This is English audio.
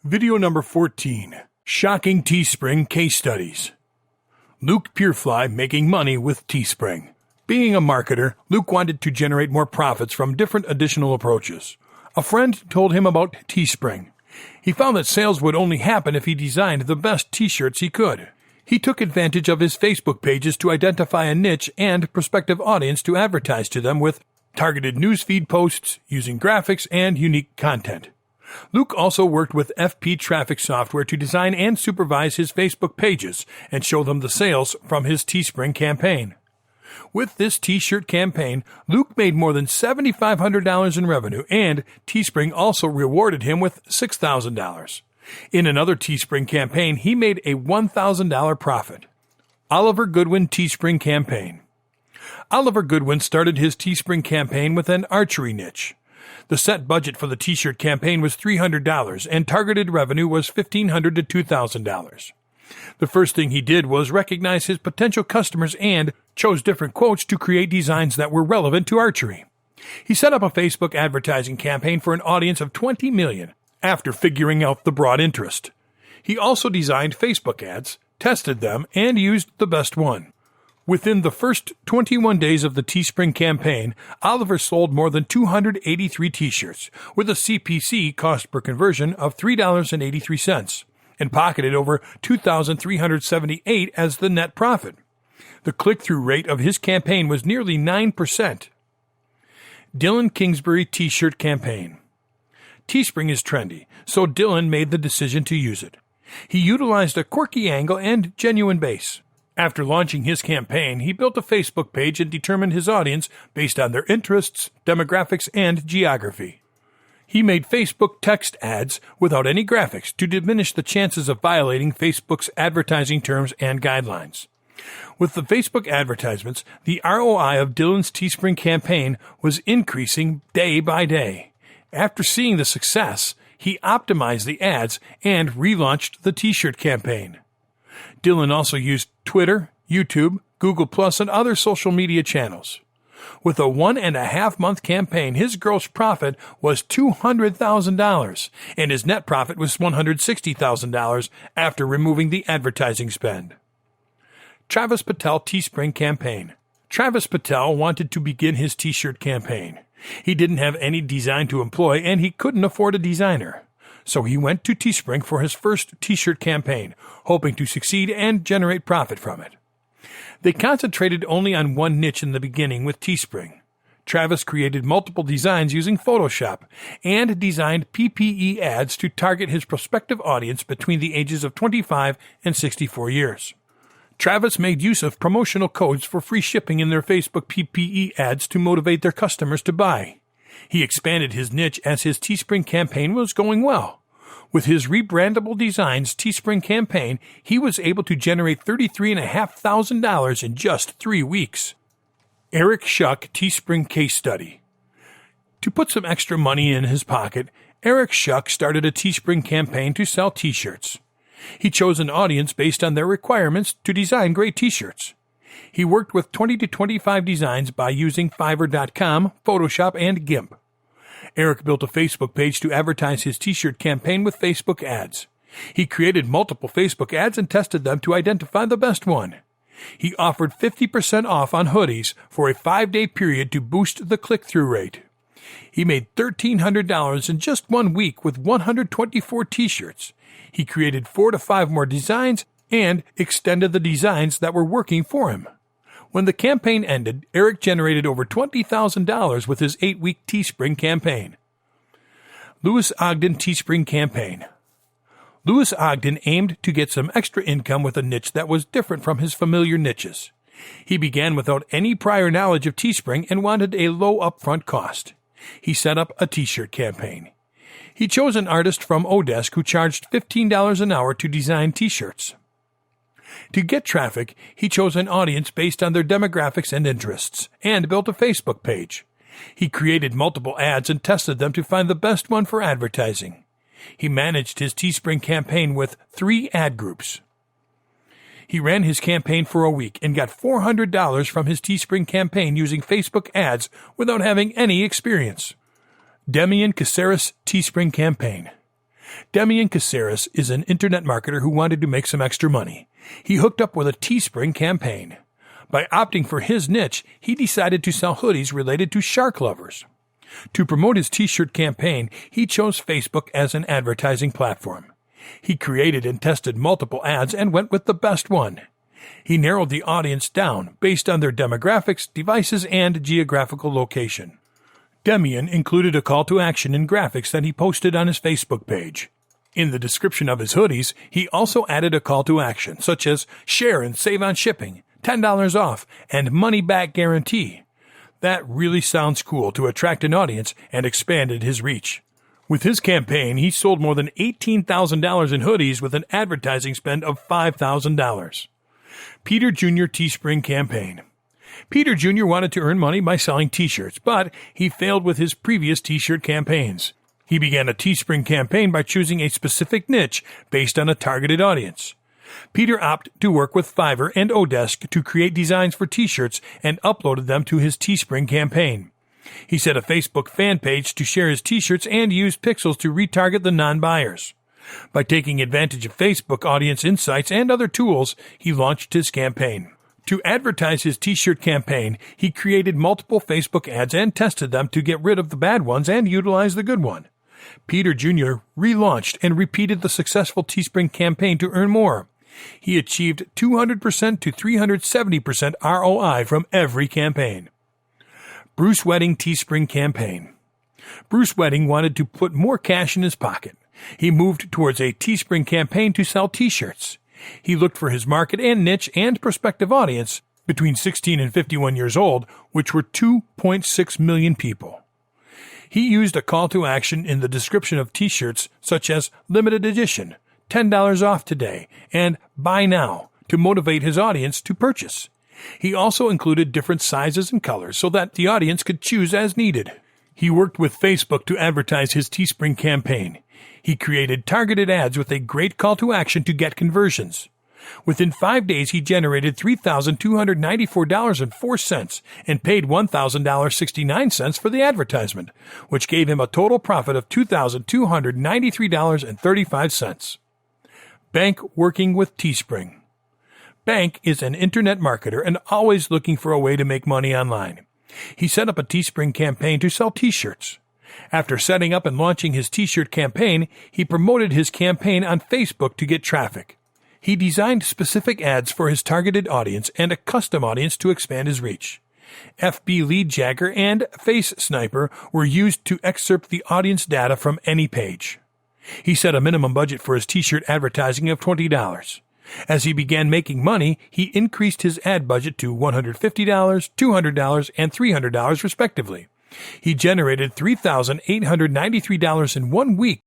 Video number 14. Shocking Teespring Case Studies. Luke Purefly making money with Teespring. Being a marketer, Luke wanted to generate more profits from different additional approaches. A friend told him about Teespring. He found that sales would only happen if he designed the best t-shirts he could. He took advantage of his Facebook pages to identify a niche and prospective audience to advertise to them with targeted newsfeed posts using graphics and unique content. Luke also worked with FP Traffic software to design and supervise his Facebook pages and show them the sales from his Teespring campaign. With this t-shirt campaign, Luke made more than $7,500 in revenue, and Teespring also rewarded him with $6,000. In another Teespring campaign, he made a $1,000 profit. Oliver Goodwin Teespring campaign. Oliver Goodwin started his Teespring campaign with an archery niche. The set budget for the t-shirt campaign was $300, and targeted revenue was $1,500 to $2,000. The first thing he did was recognize his potential customers and chose different quotes to create designs that were relevant to archery. He set up a Facebook advertising campaign for an audience of 20 million after figuring out the broad interest. He also designed Facebook ads, tested them, and used the best one. Within the first 21 days of the Teespring campaign, Oliver sold more than 283 t-shirts, with a CPC cost per conversion of $3.83, and pocketed over $2,378 as the net profit. The click-through rate of his campaign was nearly 9%. Dylan Kingsbury t-shirt campaign. Teespring is trendy, so Dylan made the decision to use it. He utilized a quirky angle and genuine base. After launching his campaign, he built a Facebook page and determined his audience based on their interests, demographics, and geography. He made Facebook text ads without any graphics to diminish the chances of violating Facebook's advertising terms and guidelines. With the Facebook advertisements, the ROI of Dylan's Teespring campaign was increasing day by day. After seeing the success, he optimized the ads and relaunched the t-shirt campaign. Dylan also used Twitter, YouTube, Google+, and other social media channels. With a 1.5-month campaign, his gross profit was $200,000, and his net profit was $160,000 after removing the advertising spend. Travis Patel Teespring campaign. Travis Patel wanted to begin his t-shirt campaign. He didn't have any design to employ, and he couldn't afford a designer. So he went to Teespring for his first t-shirt campaign, hoping to succeed and generate profit from it. They concentrated only on one niche in the beginning with Teespring. Travis created multiple designs using Photoshop and designed PPE ads to target his prospective audience between the ages of 25 and 64 years. Travis made use of promotional codes for free shipping in their Facebook PPE ads to motivate their customers to buy. He expanded his niche as his Teespring campaign was going well. With his rebrandable designs Teespring campaign, he was able to generate $33,500 in just 3 weeks. Eric Schuck Teespring Case Study. To put some extra money in his pocket, Eric Schuck started a Teespring campaign to sell t-shirts. He chose an audience based on their requirements to design great t-shirts. He worked with 20 to 25 designs by using Fiverr.com, Photoshop, and GIMP. Eric built a Facebook page to advertise his t-shirt campaign with Facebook ads. He created multiple Facebook ads and tested them to identify the best one. He offered 50% off on hoodies for a 5-day period to boost the click-through rate. He made $1,300 in just 1 week with 124 t-shirts. He created 4 to 5 more designs and extended the designs that were working for him. When the campaign ended, Eric generated over $20,000 with his 8-week Teespring campaign. Lewis Ogden Teespring campaign. Lewis Ogden aimed to get some extra income with a niche that was different from his familiar niches. He began without any prior knowledge of Teespring and wanted a low upfront cost. He set up a t-shirt campaign. He chose an artist from Odesk who charged $15 an hour to design t-shirts. To get traffic, he chose an audience based on their demographics and interests, and built a Facebook page. He created multiple ads and tested them to find the best one for advertising. He managed his Teespring campaign with 3 ad groups. He ran his campaign for a week and got $400 from his Teespring campaign using Facebook ads without having any experience. Demian Caceres Teespring campaign. Demian Caceres is an internet marketer who wanted to make some extra money. He hooked up with a Teespring campaign. By opting for his niche, he decided to sell hoodies related to shark lovers. To promote his t-shirt campaign, he chose Facebook as an advertising platform. He created and tested multiple ads and went with the best one. He narrowed the audience down based on their demographics, devices, and geographical location. Demian included a call to action in graphics that he posted on his Facebook page. In the description of his hoodies, he also added a call to action, such as share and save on shipping, $10 off, and money-back guarantee. That really sounds cool to attract an audience and expanded his reach. With his campaign, he sold more than $18,000 in hoodies with an advertising spend of $5,000. Peter Jr. Teespring campaign. Peter Jr. wanted to earn money by selling t-shirts, but he failed with his previous t-shirt campaigns. He began a Teespring campaign by choosing a specific niche based on a targeted audience. Peter opted to work with Fiverr and Odesk to create designs for t-shirts and uploaded them to his Teespring campaign. He set a Facebook fan page to share his t-shirts and used pixels to retarget the non-buyers. By taking advantage of Facebook audience insights and other tools, he launched his campaign. To advertise his t-shirt campaign, he created multiple Facebook ads and tested them to get rid of the bad ones and utilize the good one. Peter Jr. relaunched and repeated the successful Teespring campaign to earn more. He achieved 200% to 370% ROI from every campaign. Bruce Wedding Teespring campaign. Bruce Wedding wanted to put more cash in his pocket. He moved towards a Teespring campaign to sell t-shirts. He looked for his market and niche and prospective audience between 16 and 51 years old, which were 2.6 million people. He used a call to action in the description of t-shirts such as limited edition, $10 off today, and buy now to motivate his audience to purchase. He also included different sizes and colors so that the audience could choose as needed. He worked with Facebook to advertise his Teespring campaign. He created targeted ads with a great call to action to get conversions. Within 5 days, he generated $3,294.04 and paid $1,000.69 for the advertisement, which gave him a total profit of $2,293.35. Bank working with Teespring. Bank is an internet marketer and always looking for a way to make money online. He set up a Teespring campaign to sell t-shirts. After setting up and launching his t-shirt campaign, he promoted his campaign on Facebook to get traffic. He designed specific ads for his targeted audience and a custom audience to expand his reach. FB Lead Jagger and Face Sniper were used to excerpt the audience data from any page. He set a minimum budget for his t-shirt advertising of $20. As he began making money, he increased his ad budget to $150, $200, and $300 respectively. He generated $3,893 in 1 week